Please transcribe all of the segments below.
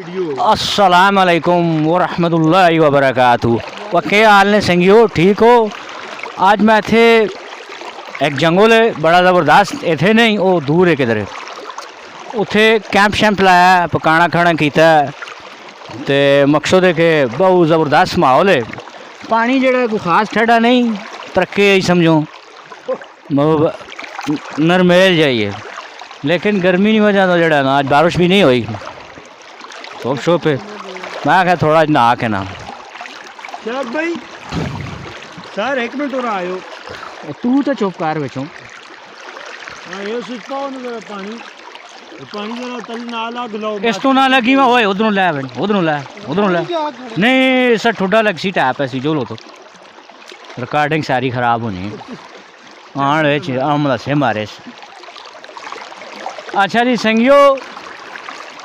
अस्सलाम वालेकुम वरहमतुल्लाहि वबरकातुहू। व क्या हाल ने संगियो, ठीक हो? आज मैं थे एक जंगल है बड़ा ज़बरदस्त, इतने नहीं वो दूर है किधर, उथे कैंप शैंप लाया, पकाना खाना किया। तो मकसद है कि बहुत ज़बरदस्त माहौल है। पानी जड़ा कोई खास ठंडा नहीं, तरक्के ही समझो नरमेल जाइए, लेकिन गर्मी नहीं वजह तो जड़ा ना आज बारिश भी नहीं हुई। तो शो पे मैं क्या थोड़ा नहा के ना शराब भाई सर एक मिनट हो रहा आयो। तू तो चुप कर बचो। हाँ ये स्विच पाओ ना जरा पानी जरा तल ना लग लो। इस तो ना लगी मैं ओए उधरों ले बन उधरों ले नहीं सर ठुड्डा लग सी टैप ऐसी जो लो तो रिकॉर्डिंग सारी खराब होनी आन विच आमला से मारे। अच्छा जी संगियो,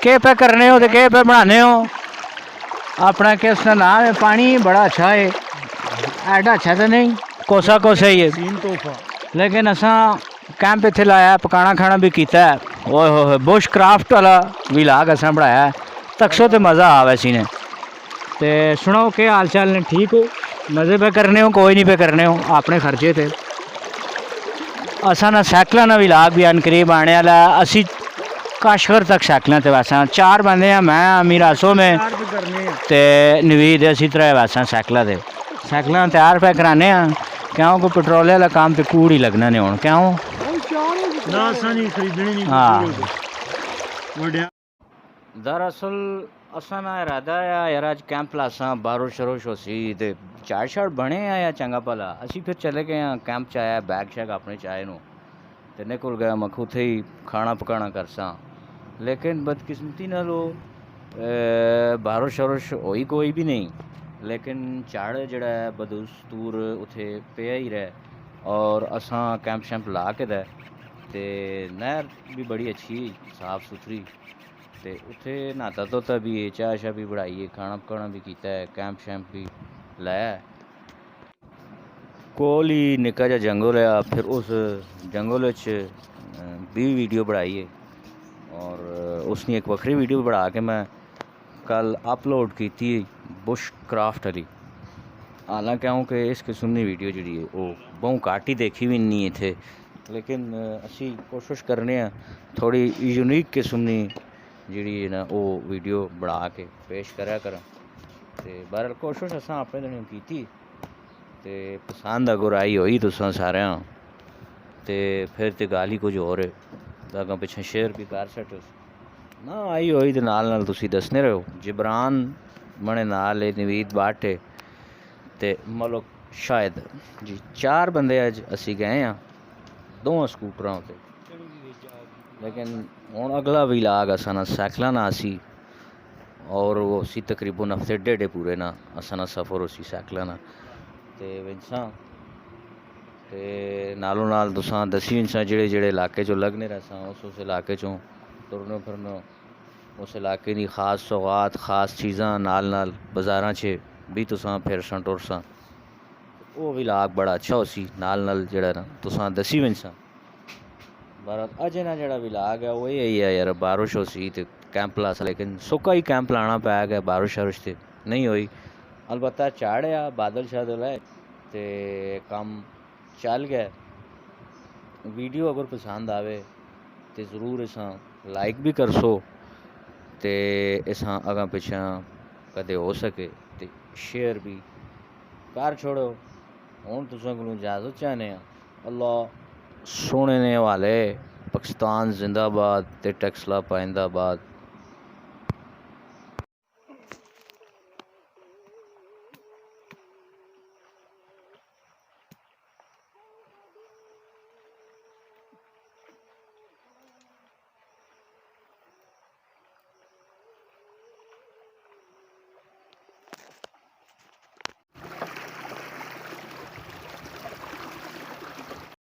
के पे करने हो तो के पे बनाने हो अपना के उसका नाम है। पानी बड़ा अच्छा है, एडा अच्छा तो नहीं, कोसा कोसा ही है, लेकिन असा कैंप इत्थे लाया, पकाना खाना भी किया। ओए हो बुश क्राफ्ट वाला विलाग असा बनाया, तकसो तो मज़ा आवे सी ने। ते सुनाओ के हाल चाल ने, ठीक हो? मज़े पे करने हो कोई नहीं पे करने हो अपने खर्चे थे। असा ना सैकलों ना विलाग भी अनकरीब आने वाला। असी काशगर तक सैकलों ते वैसा 4 बंदे हैं, मैं मीरासो में ते नवीद असी 3 वैसा सैकलों तैयार पे कराने हैं। क्यों को पेट्रोल वाला काम पे कूड़ ही लगना नहीं होना क्यों हाँ। दरअसल असा ना इरादा है यार आज कैंप लासा बारिश शरोश हो सी ते चाय शाय बने हैं या चंगा भला। असी फिर चले गए हैं कैंप च आया, बैग शैग अपने चाय नू ते निकल गया मैं उत्थे ही खाना पकाना करसा। लेकिन बदकिस्मती ना लो बारिश शरोश होई कोई भी नहीं, लेकिन झाड़ जड़ा है बदस्तूर उथे पे ही रहा। और असा कैंप शैंप ला के दे ते नहर भी बड़ी अच्छी साफ सुथरी, ते उथे नहाता धोता भी है, चाह शाह भी बढ़ाई, खाना पकाना भी किया है, कैंप शैंप भी लाया। कोल ही निक्का जा जंगल है, फिर उस जंगल भी वीडियो बनाई है और उसने एक वक्री वीडियो बना के मैं कल अपलोड की थी बुश क्राफ्ट वाली। हालांकि क्योंकि इस किस्म की वीडियो जी वो बहुत घट ही देखी भी नहीं थे, लेकिन असी कोशिश करने थोड़ी यूनिक किस्म की जी ना वो वीडियो बना के पेश करा करें। तो बहरहाल कोशिश असा अपने दिन की ते पसंद अगर आई हुई तुसा सारे तो फिर तो गल ही कुछ होर है, अगर पिछे शेयर भी कर सको ना आई हुई तो नाल तुसी दसने रहो। जिब्रान बने नाल नवीद बाट है ते मतलब शायद जी 4 बंदे अज असी गए हैं 2 स्कूटरों पर। लेकिन हूँ अगला विलाग असा ना सैकलों ना असी और वो सी तकरीबन हफ्ते डेढ़ पूरे ना असा ना सफ़र उसी सैकलों ना ते विंसा ते नालों नाल तुसां दसी विंसा जेड़े जेड़े इलाके चो लगने रहा उस इलाके चों तुरनो फिरनो उस इलाके की खास सौगात खास चीज़ां नाल नाल बाज़ारां च भी तुसां फिरसा टुरसा वो विलाग बड़ा अच्छा उसी नाल नाल जेड़ा ना तुसां दसी विंसा। बहरहाल अजे ना जेड़ा विलाग है वो यही है यार बारिश हो सी तो कैंप ला सा, लेकिन सुक्का ही कैंप लाना पै गया, बारिश शारिश तो नहीं हुई। अलबत्ता चाड़िया बादल शादल है तो कम चल गया। वीडियो अगर पसंद आवे तो ज़रूर इसा लाइक भी कर सो, तो इसा अगा पिछा कदे हो सके तो शेयर भी कर छोड़ो। हूँ तुसां कोलों इजाज़त चाहने अल्लाह सोने ने वाले। पाकिस्तान जिंदाबाद ते टैक्सला पाइंदाबाद।